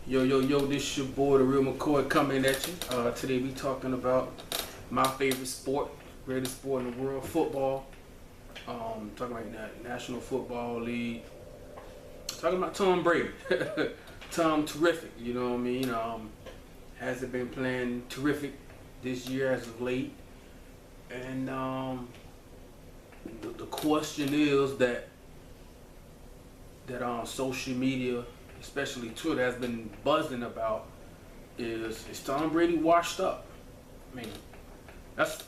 Yo, yo, yo, this your boy, the real McCoy, coming at you. Today we talking about my favorite sport, greatest sport in the world, football. Talking about that National Football League. Talking about Tom Brady. Tom terrific, you know what I mean? Hasn't been playing terrific this year as of late. And the question is that on social media, especially Twitter, has been buzzing about is Tom Brady washed up? I mean, that's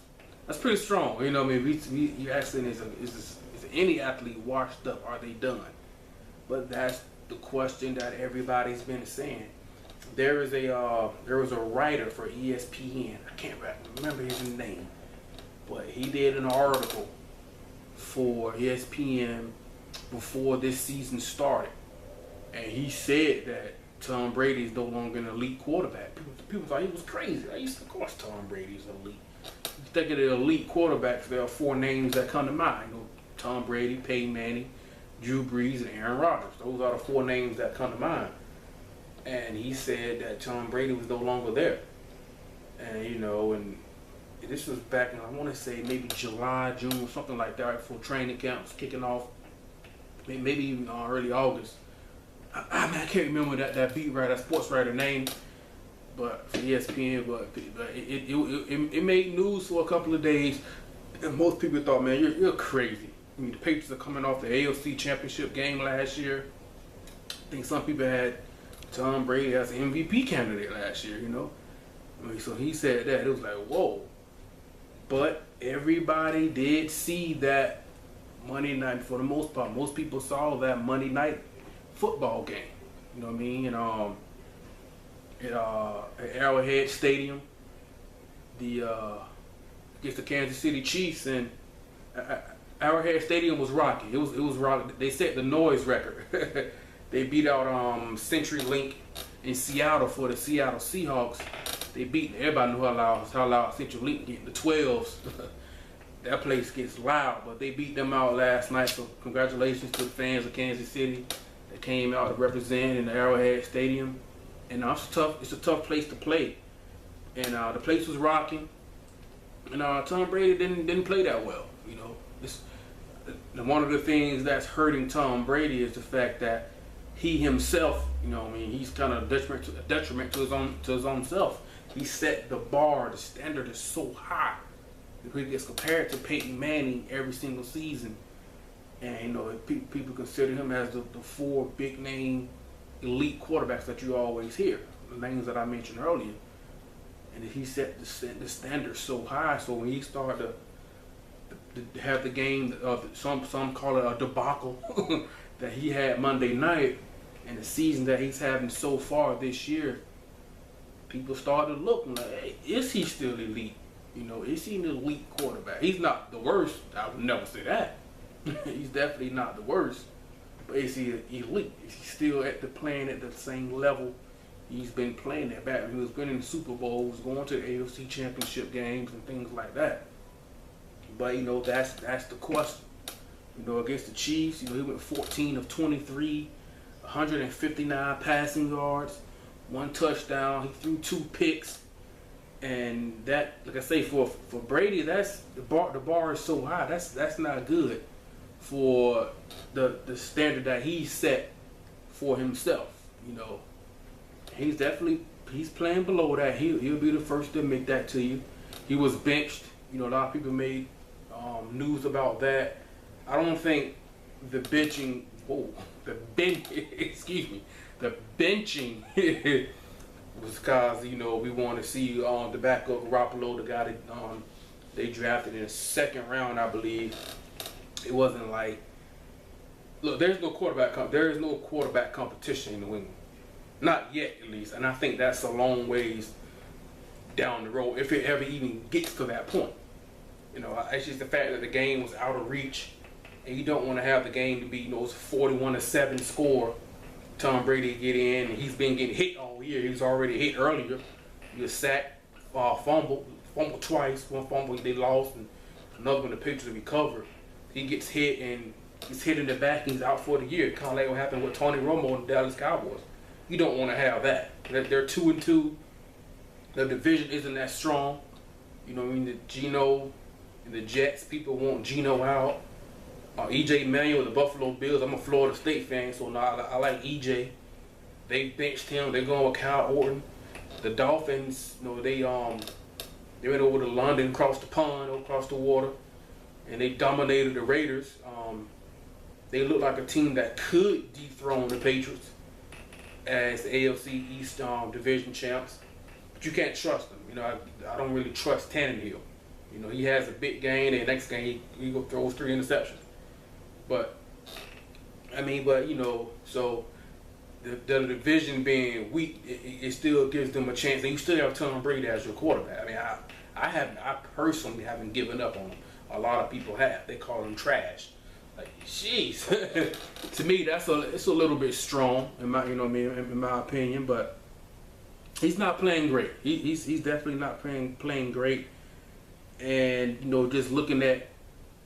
pretty strong. You know what I mean? You asking is any athlete washed up? Are they done? But that's the question that everybody's been saying. There was a writer for ESPN. I can't remember his name, but he did an article for ESPN before this season started, and he said that Tom Brady is no longer an elite quarterback. People thought he was crazy. Of course, Tom Brady's elite. You think of the elite quarterbacks, there are four names that come to mind. You know, Tom Brady, Peyton Manning, Drew Brees, and Aaron Rodgers. Those are the four names that come to mind. And he said that Tom Brady was no longer there. And and this was back in, I want to say maybe July, June, something like that, right before training camp was kicking off. Maybe even early August. I can't remember that beat writer, that sports writer name, but for ESPN. But it made news for a couple of days, and most people thought, man, you're crazy. I mean, the Patriots are coming off the AFC Championship game last year. I think some people had Tom Brady as an MVP candidate last year. I mean, so he said that, it was like, whoa. But everybody did see that Monday night, for the most part. Most people saw that Monday night football game. You know what I mean? At Arrowhead Stadium, against the Kansas City Chiefs, and Arrowhead Stadium was rocky. It was rocky. They set the noise record. They beat out CenturyLink in Seattle for the Seattle Seahawks. They beat, everybody knew how loud CenturyLink get, the 12s. That place gets loud, but they beat them out last night. So congratulations to the fans of Kansas City that came out to represent in the Arrowhead Stadium. And it's a tough place to play. And the place was rocking. And Tom Brady didn't play that well. One of the things that's hurting Tom Brady is the fact that he himself, he's kind of a detriment to his own self. He set the bar, the standard is so high. He gets compared to Peyton Manning every single season, and people consider him as the four big name elite quarterbacks that you always hear, the names that I mentioned earlier. And he set the standard so high, so when he started to have the game of some call it a debacle that he had Monday night, and the season that he's having so far this year, people started to look like, hey, is he still elite? Is he an elite quarterback? He's not the worst. I would never say that. He's definitely not the worst. But is he elite? Is he still playing at the same level he's been playing at back when he was winning Super Bowls, going to the AFC Championship games and things like that? But that's the question. Against the Chiefs, he went 14 of 23, 159 passing yards, 1 touchdown. He threw 2 picks. And that, like I say, for Brady, that's the bar is so high. That's not good for the standard that he set for himself. He's playing below that. He'll be the first to admit that to you. He was benched. A lot of people made news about that. I don't think the benching. The benching. Was because we want to see the backup Garoppolo, the guy that they drafted in the second round, I believe. It wasn't like, look, there is no quarterback competition in New England, not yet at least, and I think that's a long ways down the road if it ever even gets to that point. It's just the fact that the game was out of reach, and you don't want to have the game to be it's 41-7 score. Tom Brady get in, and he's been getting hit all year. He was already hit earlier. He was sacked, fumbled twice. One fumble they lost, and another one the Patriots recovered. He gets hit, and he's hit in the back, and he's out for the year. Kind of like what happened with Tony Romo and the Dallas Cowboys. You don't want to have that. They're 2-2. The division isn't that strong. You know what I mean? The Geno and the Jets, people want Geno out. EJ Manuel with the Buffalo Bills. I'm a Florida State fan, so now I like EJ. They benched him. They're going with Kyle Orton. The Dolphins, you know, they went over to London, across the pond, across the water, and they dominated the Raiders. They look like a team that could dethrone the Patriots as the AFC East division champs, but you can't trust them. You know, I don't really trust Tannehill. You know, he has a big game, and next game he go throws 3 interceptions. But you know, so the division being weak, it still gives them a chance, and you still have Tom Brady as your quarterback. I mean, I personally haven't given up on him. A lot of people have. They call him trash. Like, jeez. To me, it's a little bit strong in my, you know what I mean, in my opinion. But he's not playing great. He's definitely not playing great. And you know, just looking at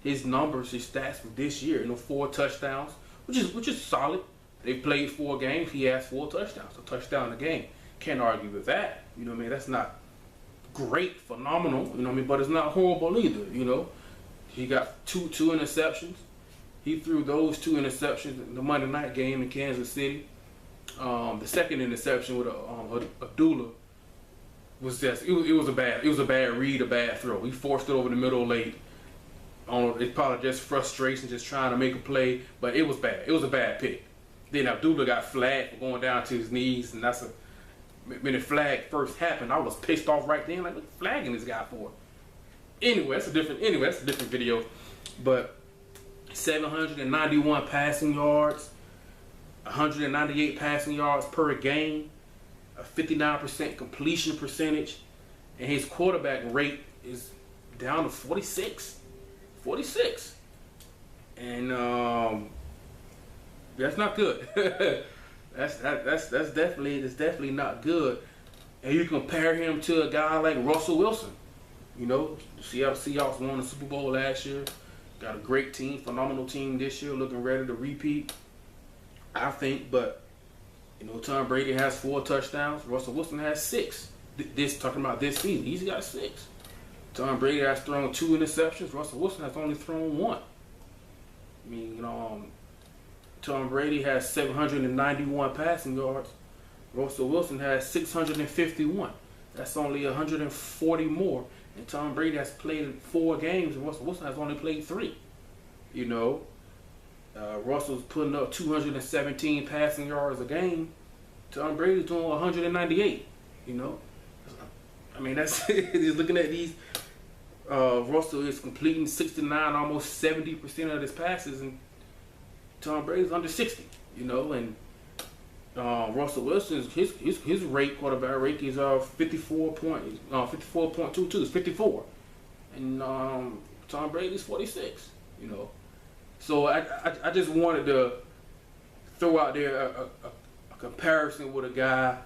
his numbers, his stats for this year, you know, 4 touchdowns, which is solid. They played 4 games. He has 4 touchdowns, a touchdown a game. Can't argue with that. You know what I mean? That's not great, phenomenal. You know what I mean? But it's not horrible either. You know, he got two interceptions. He threw those 2 interceptions in the Monday night game in Kansas City. The second interception with Abdullah was just it was a bad read, a bad throw. He forced it over the middle late. It's probably just frustration, just trying to make a play, but it was bad. It was a bad pick. Then Abdullah got flagged for going down to his knees, and when the flag first happened, I was pissed off right then. Like, what flagging this guy for? Anyway, that's a different video. But 791 passing yards, 198 passing yards per game, a 59% completion percentage, and his quarterback rate is down to 46. And that's not good. that's definitely not good. And you compare him to a guy like Russell Wilson. You know, the Seattle Seahawks won the Super Bowl last year. Got a great team, phenomenal team this year, looking ready to repeat, I think. But you know, Tom Brady has 4 touchdowns. Russell Wilson has 6. Talking about this season, he's got 6. Tom Brady has thrown 2 interceptions. Russell Wilson has only thrown 1. I mean, you know, Tom Brady has 791 passing yards. Russell Wilson has 651. That's only 140 more. And Tom Brady has played 4 games, and Russell Wilson has only played 3. You know, Russell's putting up 217 passing yards a game. Tom Brady's doing 198. You know, I mean, that's just looking at these. Russell is completing 69, almost 70% of his passes, and Tom Brady's under 60. You know, and Russell Wilson's his rate, quarterback rate, is 54.22. It's 54, and Tom Brady's 46. You know, so I just wanted to throw out there a comparison with a guy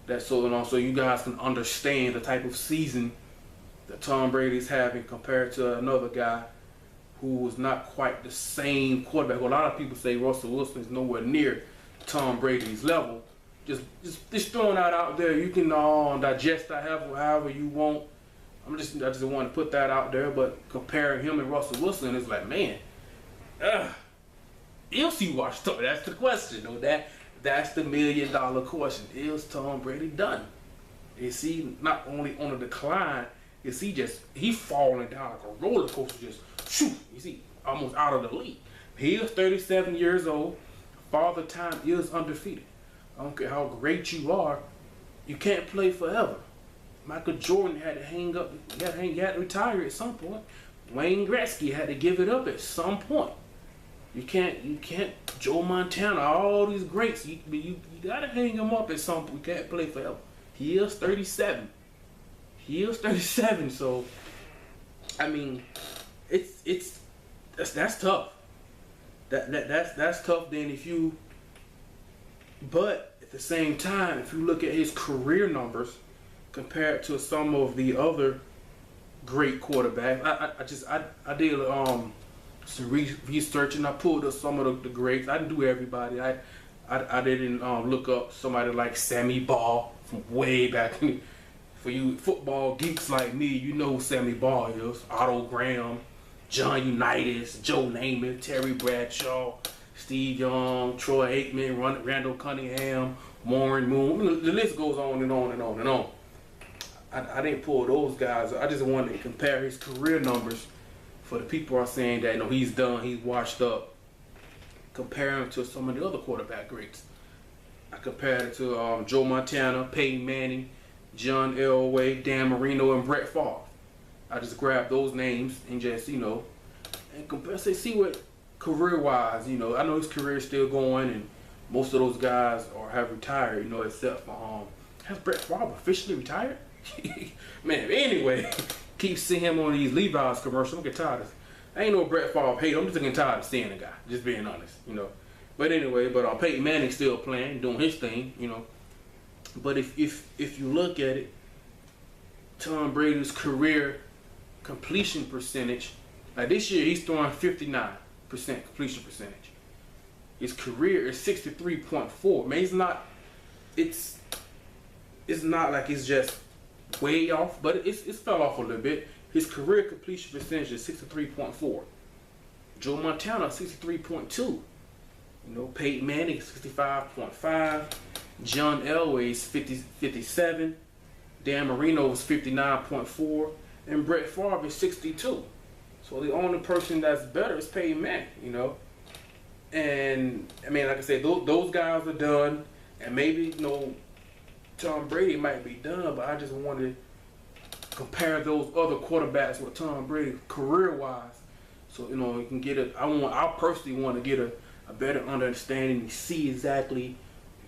that's so you guys can understand the type of season that Tom Brady's having compared to another guy who was not quite the same quarterback. Well, a lot of people say Russell Wilson is nowhere near Tom Brady's level. Just throwing that out there. You can digest that however you want. I just want to put that out there. But comparing him and Russell Wilson, it's like, man, is he washed up? That's the question. You know, that's the $1 million question. Is Tom Brady done? Is he not only on a decline? Is he falling down like a roller coaster? Just shoot. You see, almost out of the league. He is 37 years old. Father Time is undefeated. I don't care how great you are, you can't play forever. Michael Jordan had to hang up. He had to retire at some point. Wayne Gretzky had to give it up at some point. You can't. Joe Montana, all these greats. You gotta hang them up at some point. You can't play forever. He is 37. So, I mean, that's tough. That's tough. Then but at the same time, if you look at his career numbers compared to some of the other great quarterbacks, I did some research, and I pulled up some of the greats. I didn't do everybody. I I didn't look up somebody like Sammy Ball from way back. For you football geeks like me, you know who Sammy Ball is. Otto Graham, John Unitas, Joe Namath, Terry Bradshaw, Steve Young, Troy Aikman, Randall Cunningham, Warren Moon. The list goes on and on and on and on. I didn't pull those guys. I just wanted to compare his career numbers for the people are saying that he's done, he's washed up. Compare him to some of the other quarterback greats. I compared it to Joe Montana, Peyton Manning, John Elway, Dan Marino, and Brett Favre. I just grabbed those names and just and compare, see what career-wise. I know his career is still going, and most of those guys have retired. Except for has Brett Favre officially retired? Man, anyway, keep seeing him on these Levi's commercials. I'm getting tired of. I ain't no Brett Favre hater. I'm just getting tired of seeing the guy. Just being honest, But anyway, Peyton Manning's still playing, doing his thing, But if you look at it, Tom Brady's career completion percentage, like this year he's throwing 59% completion percentage. His career is 63.4. Man, it's not like it's just way off, but it's fell off a little bit. His career completion percentage is 63.4. Joe Montana 63.2. Peyton Manning 65.5. John Elway's 57. Dan Marino's 59.4. And Brett Favre is 62. So the only person that's better is Peyton Manning, And I mean, like I said, those guys are done, and maybe Tom Brady might be done, but I just wanted to compare those other quarterbacks with Tom Brady career-wise, so you can get I personally want to get a better understanding and see exactly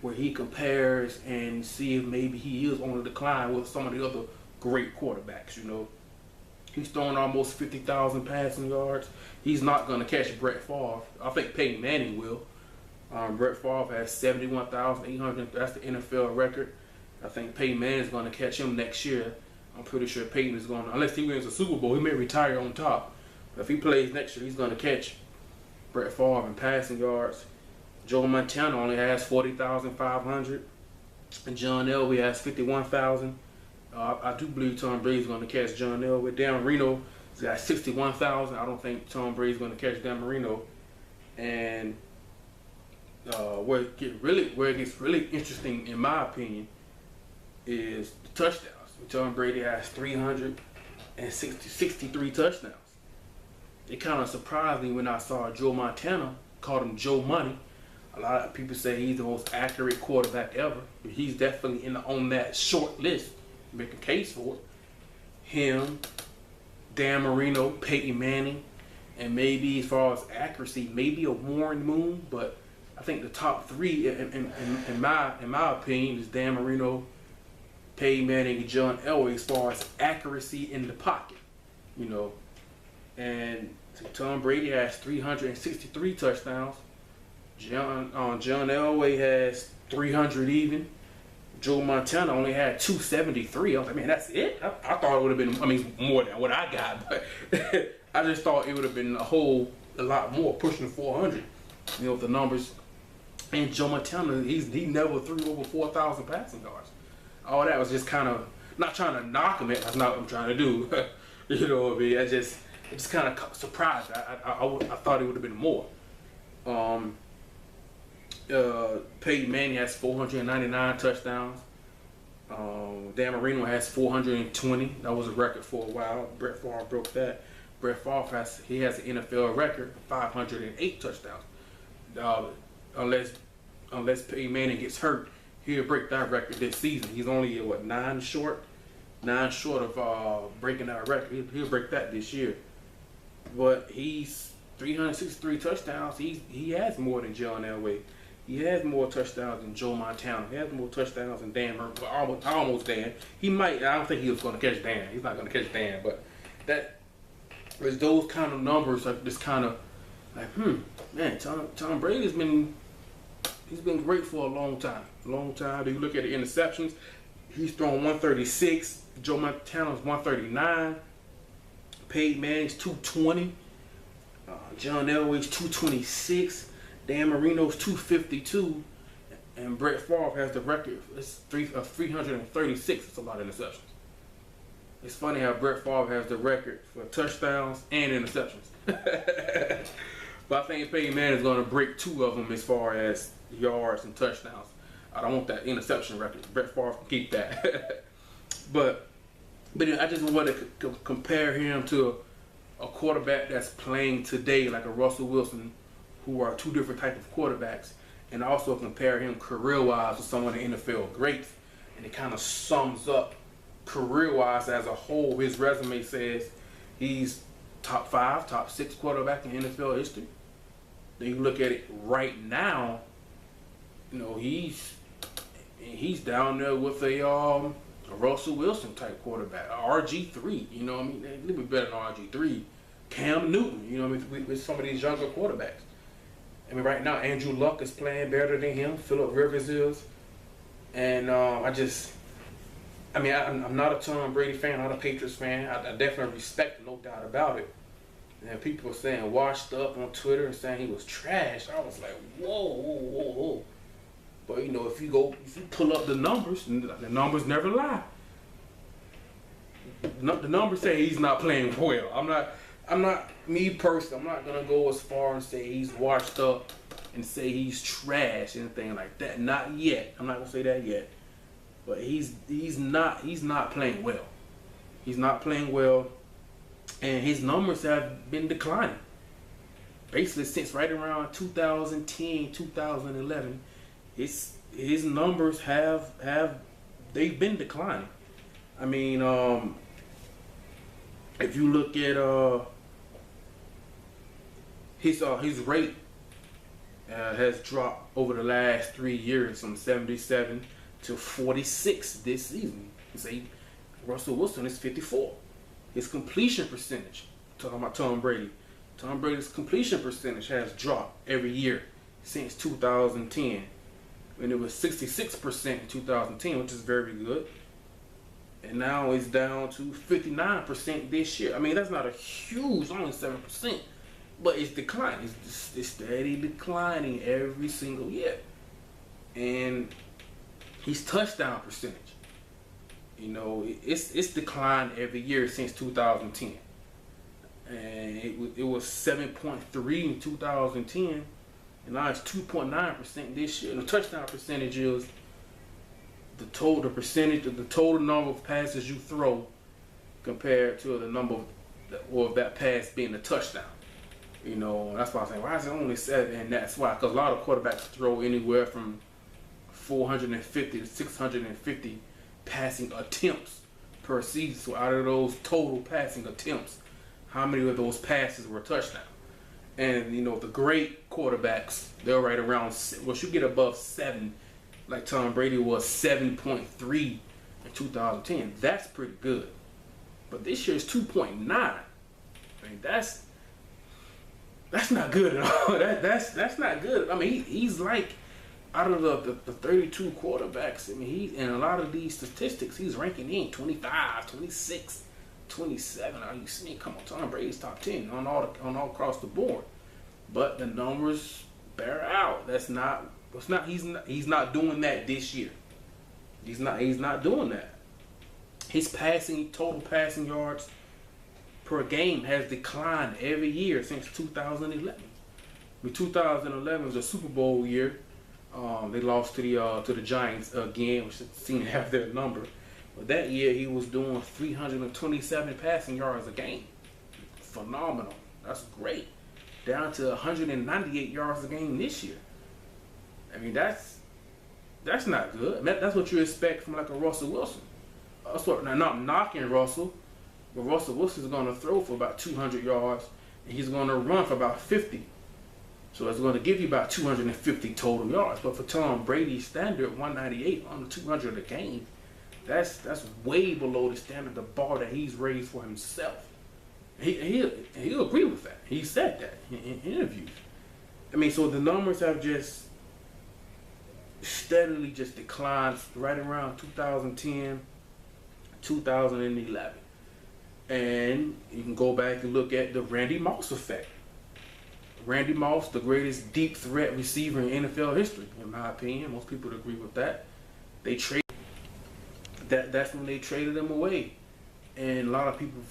where he compares and see if maybe he is on the decline with some of the other great quarterbacks. He's throwing almost 50,000 passing yards. He's not going to catch Brett Favre. I think Peyton Manning will. Brett Favre has 71,800. That's the NFL record. I think Peyton Manning is going to catch him next year. I'm pretty sure Peyton is going to, unless he wins a Super Bowl, he may retire on top. But if he plays next year, he's going to catch Brett Favre in passing yards. Joe Montana only has 40,500. And John Elway has 51,000. I do believe Tom Brady's going to catch John Elway. Dan Marino has got 61,000. I don't think Tom Brady's going to catch Dan Marino. And where it gets really interesting, in my opinion, is the touchdowns. Tom Brady has 363 touchdowns. It kind of surprised me when I saw Joe Montana, called him Joe Money. A lot of people say he's the most accurate quarterback ever. He's definitely on that short list. Make a case for it. Him, Dan Marino, Peyton Manning, and maybe as far as accuracy, maybe a Warren Moon. But I think the top three, in my opinion, is Dan Marino, Peyton Manning, and John Elway as far as accuracy in the pocket. And Tom Brady has 363 touchdowns. John Elway has 300 even. Joe Montana only had 273. I was like, man, that's it? I thought it would have been, more than what I got. But I just thought it would have been a lot more, pushing 400. The numbers. And Joe Montana, he never threw over 4,000 passing yards. All that was just kind of, not trying to knock him. That's not what I'm trying to do. You know what I mean? It just kind of surprised. I thought it would have been more. Peyton Manning has 499 touchdowns. Dan Marino has 420. That was a record for a while. Brett Favre broke that. Brett Favre has an NFL record, 508 touchdowns. Unless Peyton Manning gets hurt, he'll break that record this season. He's only 9 short of breaking that record. He'll break that this year. But he's 363 touchdowns. He has more than John Elway. He has more touchdowns than Joe Montana. He has more touchdowns than Dan Murphy. Almost Dan. He might. I don't think he was going to catch Dan. He's not going to catch Dan. But there's those kind of numbers are just kind of like, man, Tom Brady's been great for a long time. If you look at the interceptions, he's thrown 136. Joe Montana's 139. Peyton Manning's 220. John Elway's 226. Dan Marino's 252. And Brett Favre has the record. It's 336. It's a lot of interceptions. It's funny how Brett Favre has the record for touchdowns and interceptions. But I think Peyton Manning is going to break 2 of them as far as yards and touchdowns. I don't want that interception record. Brett Favre can keep that. but I just want to compare him to a quarterback that's playing today, like a Russell Wilson, who are 2 different types of quarterbacks, and also compare him career-wise with some of the NFL greats. And it kind of sums up career-wise as a whole. His resume says he's top 5, top 6 quarterback in NFL history. Then you look at it right now, you know, he's down there with a Russell Wilson type quarterback, RG3. You know what I mean? A little bit better than RG3. Cam Newton. You know what I mean? With some of these younger quarterbacks. I mean, right now Andrew Luck is playing better than him. Phillip Rivers is, and I'm not a Tom Brady fan. I'm not a Patriots fan. I definitely respect him, no doubt about it. And people were saying washed up on Twitter and saying he was trash. I was like, whoa. But you know, if you pull up the numbers never lie. The numbers say he's not playing well. I'm not me personally. I'm not gonna go as far and say he's washed up and say he's trash, anything like that. Not yet. I'm not gonna say that yet. But he's not playing well. He's not playing well, and his numbers have been declining. Basically, since right around 2010, 2011, his numbers they've been declining. I mean, if you look at his rate has dropped over the last 3 years from 77 to 46 this season. Say Russell Wilson is 54. His completion percentage, talking about Tom Brady, Tom Brady's completion percentage has dropped every year since 2010. And it was 66% in 2010, which is very good. And now it's down to 59% this year. I mean, that's not a huge, only 7%, but it's declining. It's steady declining every single year. And his touchdown percentage, you know, it's declined every year since 2010. And it was 7.3 in 2010, and now it's 2.9% this year. And the touchdown percentage is the total number of passes you throw compared to the number of that pass being a touchdown. You know, that's why I say, why is it only 7? And that's why, because a lot of quarterbacks throw anywhere from 450 to 650 passing attempts per season. So out of those total passing attempts, how many of those passes were touchdowns? And you know, the great quarterbacks, they're right around, once you get above 7, like Tom Brady was 7.3 in 2010, that's pretty good. But this year's 2.9. I mean, that's not good at all. That's not good. I mean, he's like, out of the 32 quarterbacks, I mean, in a lot of these statistics, he's ranking in 25, 26, 27. Are you seeing? Come on, Tom Brady's top 10 on all across the board. But the numbers bear out. He's not doing that this year. He's not doing that. His total passing yards per game has declined every year since 2011. I mean, 2011 was a Super Bowl year. They lost to the Giants again, which seemed to have their number. But that year he was doing 327 passing yards a game. Phenomenal. That's great. Down to 198 yards a game this year. I mean, that's not good. That's what you expect from like a Russell Wilson. Now, not knocking Russell, but Russell Wilson's going to throw for about 200 yards, and he's going to run for about 50. So it's going to give you about 250 total yards. But for Tom Brady's standard, 198 on 200 a game, that's way below the standard, the bar that he's raised for himself. He'll agree with that. He said that in interviews. I mean, so the numbers have just steadily just declined right around 2010, 2011. And you can go back and look at the Randy Moss effect. Randy Moss, the greatest deep threat receiver in NFL history, in my opinion. Most people would agree with that. They traded that's when they traded him away. And a lot of people,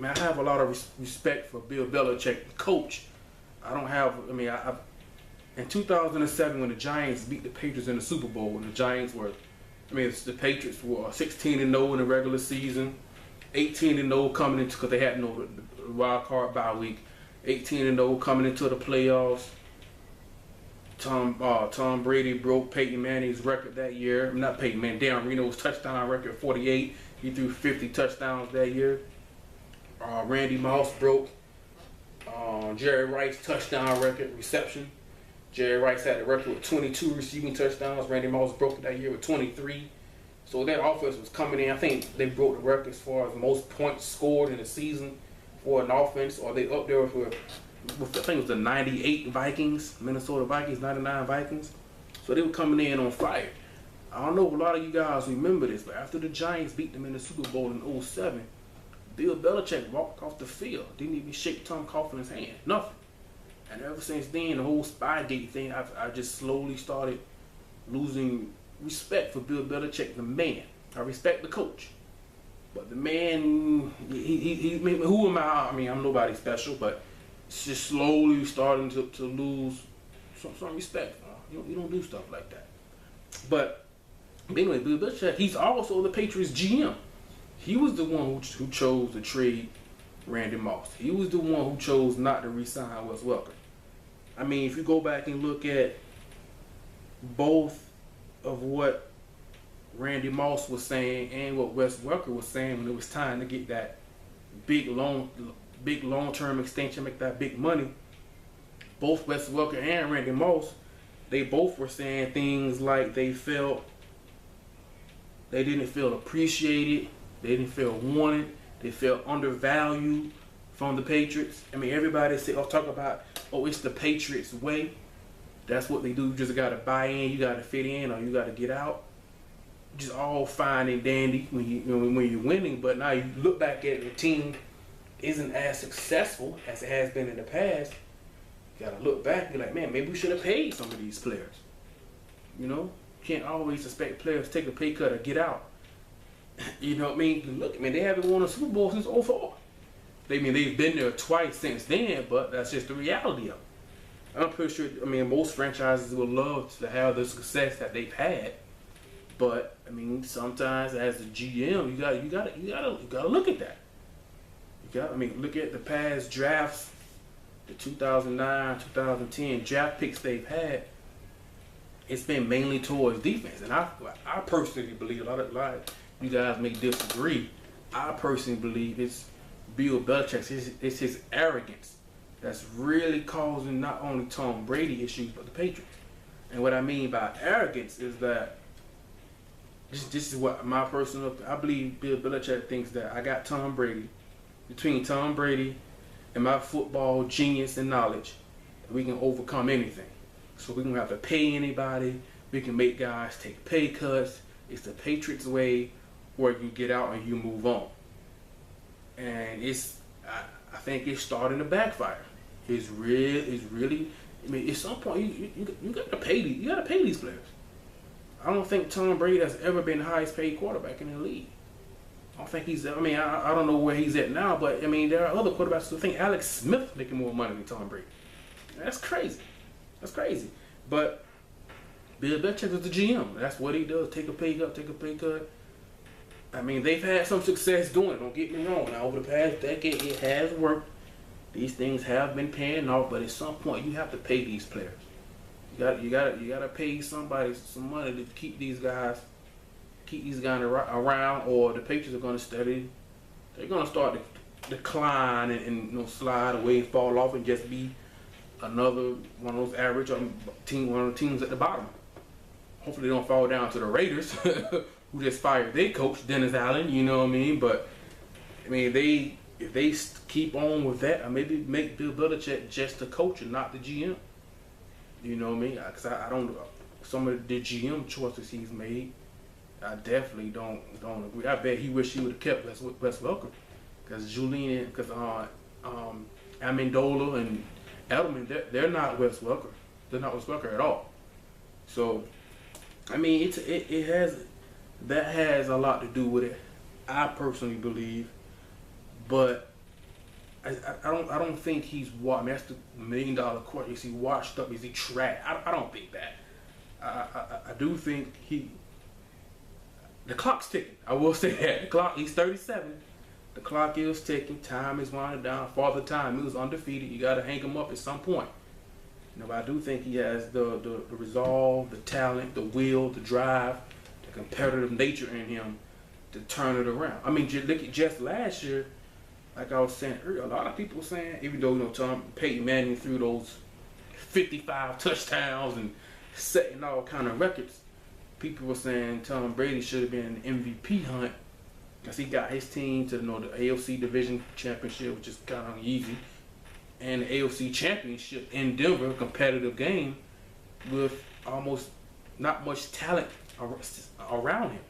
I have a lot of respect for Bill Belichick, the coach. I don't have, in 2007 when the Giants beat the Patriots in the Super Bowl, when the Giants were, the Patriots were 16-0 in the regular season, 18-0 coming into, because they had no wild card bye week, 18-0 coming into the playoffs. Tom Brady broke Peyton Manning's record that year. Not Peyton Manning, Dan Marino's touchdown record, 48. He threw 50 touchdowns that year. Randy Moss broke Jerry Rice's touchdown record reception. Jerry Rice had the record with 22 receiving touchdowns. Randy Moss broke it that year with 23. So that offense was coming in. I think they broke the record as far as most points scored in a season for an offense, or they up there with I think it was the 98 Vikings, Minnesota Vikings, 99 Vikings. So they were coming in on fire. I don't know if a lot of you guys remember this, but after the Giants beat them in the Super Bowl in 2007, Bill Belichick walked off the field. Didn't even shake Tom Coughlin's hand. Nothing. And ever since then, the whole Spygate thing, I just slowly started losing respect for Bill Belichick, the man. I respect the coach. But the man, who am I? I'm nobody special, but it's just slowly starting to lose some respect. You don't do stuff like that. But anyway, Bill Belichick, he's also the Patriots GM. He was the one who chose to trade Randy Moss. He was the one who chose not to re-sign Wes Welker. If you go back and look at both of what Randy Moss was saying and what Wes Welker was saying when it was time to get that big long-term extension, make that big money, both Wes Welker and Randy Moss, they both were saying things like they didn't feel appreciated, they didn't feel wanted, they felt undervalued from the Patriots. Everybody talk about, it's the Patriots way. That's what they do. You just got to buy in, you got to fit in, or you got to get out. Just all fine and dandy when you're winning, but now you look back at the team isn't as successful as it has been in the past. You got to look back and be like, man, maybe we should have paid some of these players. You can't always expect players to take a pay cut or get out. Look, they haven't won a Super Bowl since 2004. They've been there twice since then, but that's just the reality of it. I'm pretty sure, most franchises would love to have the success that they've had. But, sometimes as a GM, you gotta look at that. Look at the past drafts, the 2009, 2010 draft picks they've had. It's been mainly towards defense, and I personally believe, a lot of you guys may disagree. I personally believe it's Bill Belichick. It's his arrogance that's really causing not only Tom Brady issues, but the Patriots. And what I mean by arrogance is that this is what my personal. I believe Bill Belichick thinks that I got Tom Brady. Between Tom Brady and my football genius and knowledge, we can overcome anything. So we don't have to pay anybody. We can make guys take pay cuts. It's the Patriots way, where you get out and you move on. And I think it's starting to backfire. It's really. At some point you got to pay these. You got to pay these players. I don't think Tom Brady has ever been the highest paid quarterback in the league. I don't think he's. I don't know where he's at now, but there are other quarterbacks who think Alex Smith making more money than Tom Brady. That's crazy. But Bill Belichick is the GM. That's what he does. Take a pay cut. They've had some success doing it. Don't get me wrong. Now, over the past decade, it has worked. These things have been paying off, but at some point, you have to pay these players. You gotta pay somebody some money to keep these guys around, or the Patriots are gonna they're gonna start to decline and slide away and fall off and just be another one of those average one of the teams at the bottom. Hopefully they don't fall down to the Raiders who just fired their coach, Dennis Allen, But if they keep on with that, or maybe make Bill Belichick just the coach and not the GM. Because I don't some of the GM choices he's made, I definitely don't agree. I bet he wish he would have kept Wes Welker, because Amendola and Edelman, they're not Wes Welker. They're not Wes Welker at all. So, I mean, it has that has a lot to do with it. I personally believe, but I don't think he's I mean, that's the $1 million question. Is he washed up? Is he trash? I don't think that. I do think the clock's ticking. I will say that the clock. He's 37. The clock is ticking. Time is winding down. Father Time. He was undefeated. You got to hang him up at some point. But I do think he has the resolve, the talent, the will, the drive, the competitive nature in him to turn it around. I mean, look at just last year. Like I was saying earlier, a lot of people were saying, even though Peyton Manning threw those 55 touchdowns and setting all kind of records, people were saying Tom Brady should have been in the MVP hunt because he got his team to the AFC Division Championship, which is kind of easy, and the AFC Championship in Denver, a competitive game with almost not much talent around him.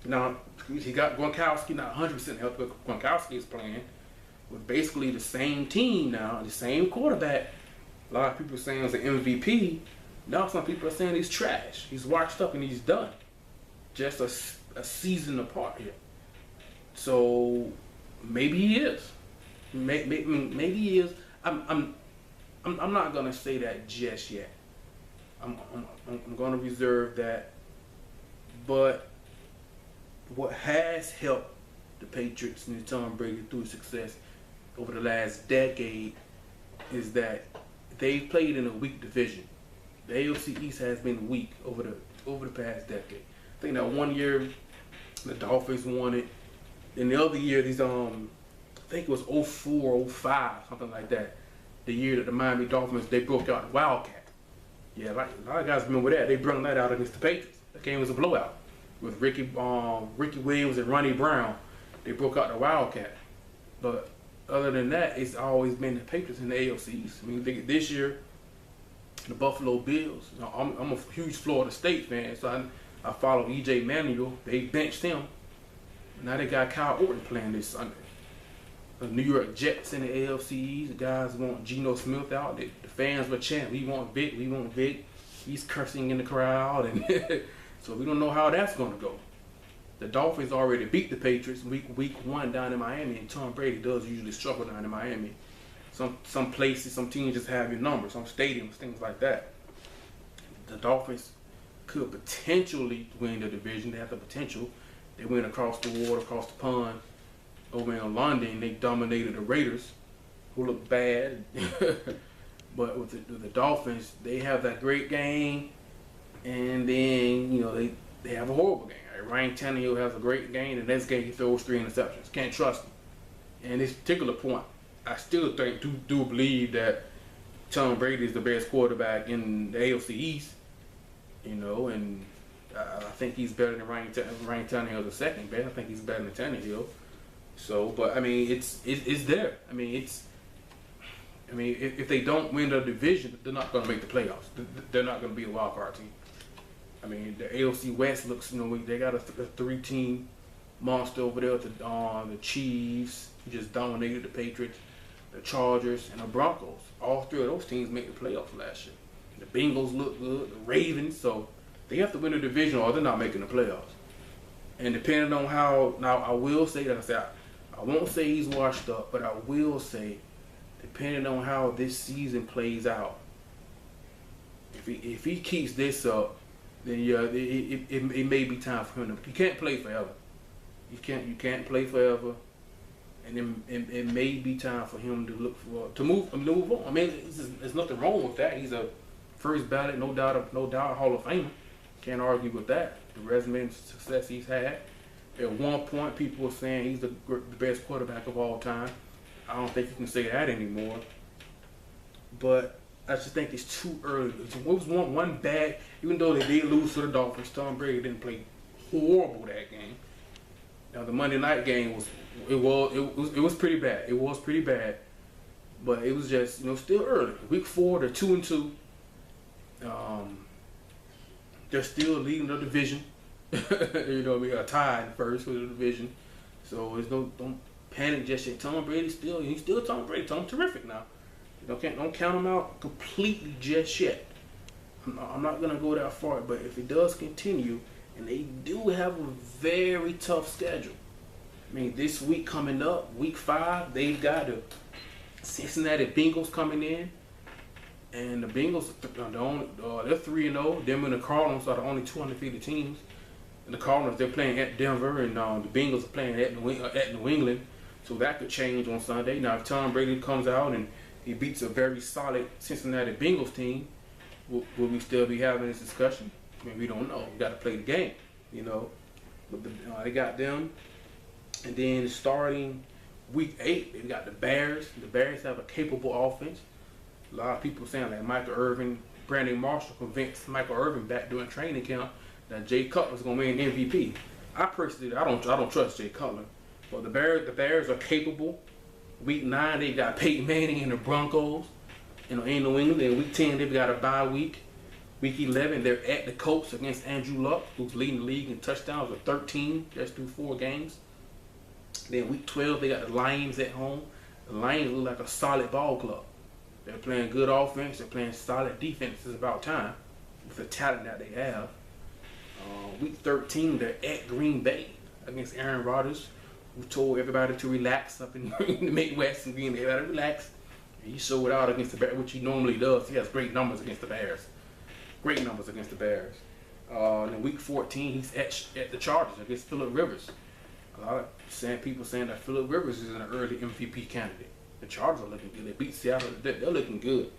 Now, he got Gronkowski, not 100% healthy, but Gronkowski is playing with basically the same team now, the same quarterback. A lot of people are saying he's an MVP. Now some people are saying he's trash. He's washed up and he's done. Just a season apart here. So maybe he is. Maybe he is. I'm not gonna say that just yet. I'm gonna reserve that. But what has helped the Patriots and Tom Brady through success over the last decade is that they've played in a weak division. The AFC East has been weak over the past decade. I think that one year the Dolphins won it. And the other year, I think it was 04, 05, something like that. The year that the Miami Dolphins, they broke out the Wildcat. Yeah, like a lot of guys remember that. They brought that out against the Patriots. The game was a blowout with Ricky Williams and Ronnie Brown. They broke out the Wildcat. But other than that, it's always been the Patriots in the AFC East. I mean, this year, the Buffalo Bills. I'm a huge Florida State fan, so I follow E.J. Manuel. They benched him. Now they got Kyle Orton playing this Sunday. The New York Jets in the AFC East. The guys want Geno Smith out. The fans were chanting, we want Vic, we want Vic. He's cursing in the crowd. And so we don't know how that's going to go. The Dolphins already beat the Patriots week 1 down in Miami, and Tom Brady does usually struggle down in Miami. Some places, some teams just have your number, some stadiums, things like that. The Dolphins could potentially win the division. They have the potential. They went across the water, across the pond, over in London. They dominated the Raiders, who look bad. But with the Dolphins, they have that great game, and then they have a horrible game. Ryan Tannehill has a great game, and the next game he throws 3 interceptions. Can't trust him. And this particular point, I still do believe that Tom Brady is the best quarterback in the AFC East. And I think he's better than Ryan Tannehill, the second best. I think he's better than Tannehill. So, but I mean, it's there. I mean, if they don't win the division, they're not going to make the playoffs. They're not going to be a wild card team. I mean, the AFC West looks, they got a 3-team monster over there. The Chiefs just dominated the Patriots, the Chargers, and the Broncos. All 3 of those teams made the playoffs last year. The Bengals look good, the Ravens, so they have to win the division or they're not making the playoffs. And depending on how, now I will say that I won't say he's washed up, but I will say, depending on how this season plays out, if he keeps this up, then yeah, it may be time for him to. You can't play forever. You can't play forever, and then it may be time for him to move on. I mean, there's nothing wrong with that. He's a first ballot, no doubt Hall of Famer. Can't argue with that. The resume and success he's had. At one point, people were saying he's the best quarterback of all time. I don't think you can say that anymore. But I just think it's too early. It was one bad, even though they did lose to the Dolphins, Tom Brady didn't play horrible that game. Now the Monday night game was pretty bad. It was pretty bad, but it was just still early. Week 4, they're 2-2. They're still leading the division. We are tied first with the division, so don't panic just yet. Tom Brady he's still Tom Brady. Tom's terrific now. Don't count them out completely just yet. I'm not gonna go that far, but if it does continue, and they do have a very tough schedule. I mean, this week coming up, week 5, they've got the Cincinnati Bengals coming in, and the Bengals they're 3-0. Them and the Cardinals are the only 250 teams. And the Cardinals, they're playing at Denver, and the Bengals are playing at New England. So that could change on Sunday. Now, if Tom Brady comes out and he beats a very solid Cincinnati Bengals team, will we still be having this discussion? I mean, we don't know. We got to play the game, you know. But they got them. And then starting week 8, they got the Bears. The Bears have a capable offense. A lot of people saying like Michael Irvin, Brandon Marshall convinced Michael Irvin back during training camp that Jay Cutler's gonna win MVP. I personally, I don't trust Jay Cutler, but the Bears are capable. Week 9, they got Peyton Manning and the Broncos. You know, in New England. In week 10, they've got a bye week. Week 11, they're at the Colts against Andrew Luck, who's leading the league in touchdowns with 13 just through 4 games. Then week 12, they got the Lions at home. The Lions look like a solid ball club. They're playing good offense. They're playing solid defense. It's about time with the talent that they have. Week 13, they're at Green Bay against Aaron Rodgers, who told everybody to relax up in the Midwest and Green Bay. Everybody relax. And he showed out against the Bears, which he normally does. He has great numbers against the Bears. Great numbers against the Bears. In week 14, he's at the Chargers against Phillip Rivers. A lot of people saying that Phillip Rivers is an early MVP candidate. The Chargers are looking good. They beat Seattle. They're looking good.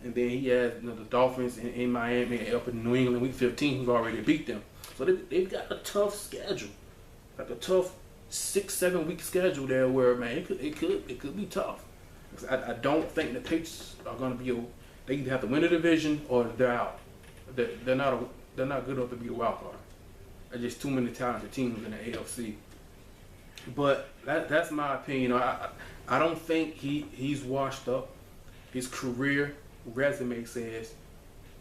And then he has the Dolphins in Miami, up in New England, week 15, who've already beat them. So they've got a tough schedule, like a tough 6-7 week schedule there. Where man, it could be tough. I don't think the Patriots are going to be. They either have to win the division or they're out. They're not good enough to be a wild card. There's just too many talented teams in the AFC. But that's my opinion. I don't think he's washed up. His career resume says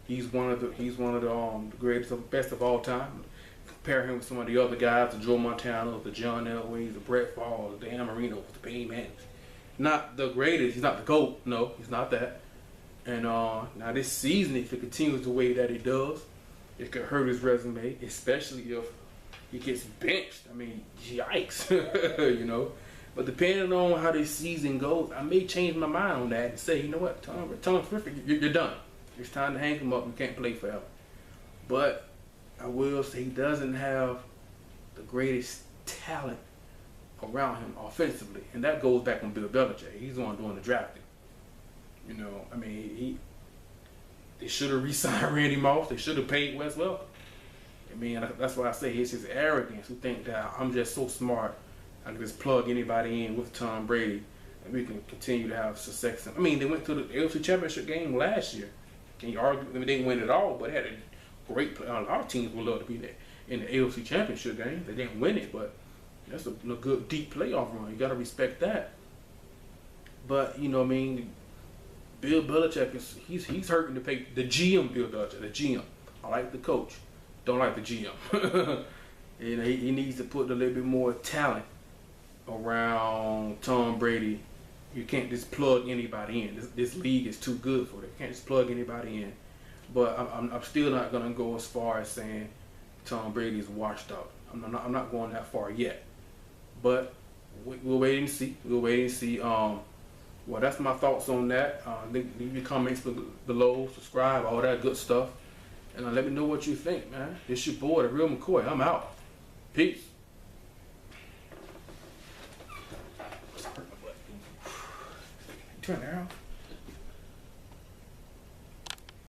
he's one of the greatest, best of all time. Compare him with some of the other guys, the Joe Montana, the John Elways, the Brett Favre, the Dan Marino, the Peyton Manning. Not the greatest. He's not the GOAT. No, he's not that. And now this season, if it continues the way that it does, it could hurt his resume, especially if he gets benched. I mean, yikes, you know. But depending on how this season goes, I may change my mind on that and say, you know what, Tom Swift, you're done. It's time to hang him up. You can't play forever. But I will say he doesn't have the greatest talent around him offensively, and that goes back on Bill Belichick. He's the one doing the drafting. You know, I mean, they should have re-signed Randy Moss. They should have paid Wes Welker. I mean, that's why I say it's his arrogance who think that I'm just so smart, I can just plug anybody in with Tom Brady, and we can continue to have success. I mean, they went to the AFC Championship game last year. Can you argue? I mean, they didn't win it all, but they had a great play. A lot of teams would love to be there in the AFC Championship game. They didn't win it, but that's a good, deep playoff run. You got to respect that. But, you know what I mean? Bill Belichick, he's hurting to pay the GM, Bill Belichick, the GM. I like the coach. Don't like the GM. You know, he needs to put a little bit more talent around Tom Brady. You can't just plug anybody in. This league is too good for it. You can't just plug anybody in. But I'm still not going to go as far as saying Tom Brady is washed up. I'm not going that far yet. But we'll wait and see. We'll wait and see. Well, that's my thoughts on that. Leave your comments below, subscribe, all that good stuff. And let me know what you think, man. It's your boy, The Real McCoy. I'm out. Peace. Turn it off.